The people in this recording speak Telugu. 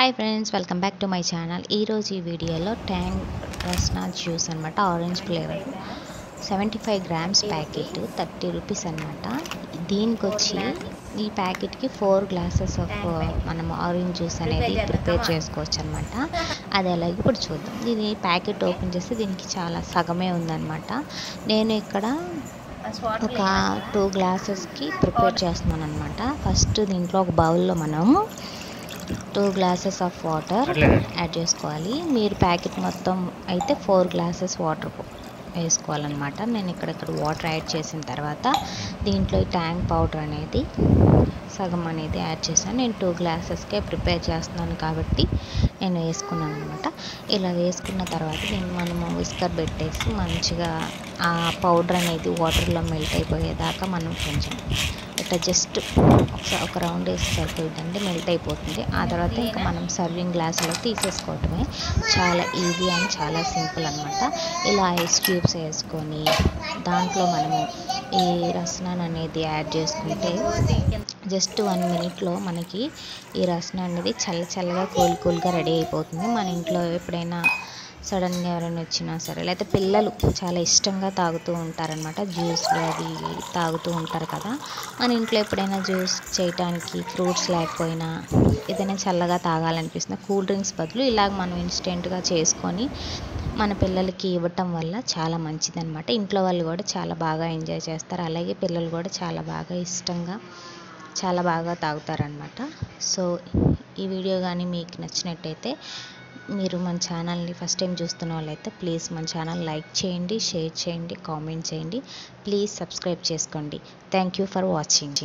Hi friends, welcome back to my channel. ఈరోజు ఈ వీడియోలో ట్యాంగ్ రస్నా జ్యూస్ అనమాట, orange flavour 75 grams packet 30 rupees అనమాట. దీనికి వచ్చి ఈ ప్యాకెట్కి 4 గ్లాసెస్ ఆఫ్ మనం ఆరెంజ్ జ్యూస్ అనేది ప్రిపేర్ చేసుకోవచ్చు అనమాట. అది ఎలాగో ఇప్పుడు చూద్దాం. దీని ప్యాకెట్ ఓపెన్ చేస్తే దీనికి చాలా సగమే ఉందన్నమాట. నేను ఇక్కడ ఒక 2 గ్లాసెస్కి ప్రిపేర్ చేస్తున్నాను అనమాట. ఫస్ట్ దీంట్లో ఒక బౌల్లో మనము 2 గ్లాసెస్ ఆఫ్ వాటర్ యాడ్ చేసుకోవాలి. మీరు ప్యాకెట్ మొత్తం అయితే 4 గ్లాసెస్ వాటర్ వేసుకోవాలన్నమాట. నేను ఇక్కడ వాటర్ యాడ్ చేసిన తర్వాత దీంట్లో ట్యాంగ్ పౌడర్ అనేది సగం అనేది యాడ్ చేశాను. నేను 2 గ్లాసెస్కే ప్రిపేర్ చేస్తున్నాను కాబట్టి నేను వేసుకున్నాను అనమాట. ఇలా వేసుకున్న తర్వాత దీన్ని మనము విస్కర్ పెట్టేసి మంచిగా ఆ పౌడర్ అనేది వాటర్లో మెల్ట్ అయిపోయేదాకా మనం కొంచెం ఇట్లా జస్ట్ ఒక రౌండ్ వేసి సరిపోయిందంటే మెల్ట్ అయిపోతుంది. ఆ తర్వాత ఇంకా మనం సర్వింగ్ గ్లాసులో తీసేసుకోవటమే. చాలా ఈజీ అండ్ చాలా సింపుల్ అనమాట. ఇలా ఐస్ క్యూబ్స్ వేసుకొని దాంట్లో మనము ఈ రసనాన్ని అనేది యాడ్ చేసుకుంటే జస్ట్ 1 మినిట్లో మనకి ఈ రసన అనేది చల్లగా కూల్గా రెడీ అయిపోతుంది. మన ఇంట్లో ఎప్పుడైనా సడన్గా ఎవరైనా వచ్చినా సరే, లేకపోతే పిల్లలు చాలా ఇష్టంగా తాగుతూ ఉంటారనమాట. జ్యూస్లు అవి తాగుతూ ఉంటారు కదా. మన ఇంట్లో ఎప్పుడైనా జ్యూస్ చేయటానికి ఫ్రూట్స్ లేకపోయినా ఏదైనా చల్లగా తాగాలనిపిస్తుంది, కూల్ డ్రింక్స్ బదులు ఇలాగ మనం ఇన్స్టెంట్గా చేసుకొని మన పిల్లలకి ఇవ్వటం వల్ల చాలా మంచిదన్నమాట. ఇంట్లో వాళ్ళు కూడా చాలా బాగా ఎంజాయ్ చేస్తారు. అలాగే పిల్లలు కూడా చాలా బాగా ఇష్టంగా చాలా బాగా తాగుతారనమాట. సో ఈ వీడియో కానీ మీకు నచ్చినట్టయితే మీరు మన ఛానల్ని ఫస్ట్ టైం చూస్తున్న వాళ్ళైతే ప్లీజ్ మన ఛానల్ లైక్ చేయండి, షేర్ చేయండి, కామెంట్ చేయండి. ప్లీజ్ సబ్స్క్రైబ్ చేసుకోండి. Thank you for watching.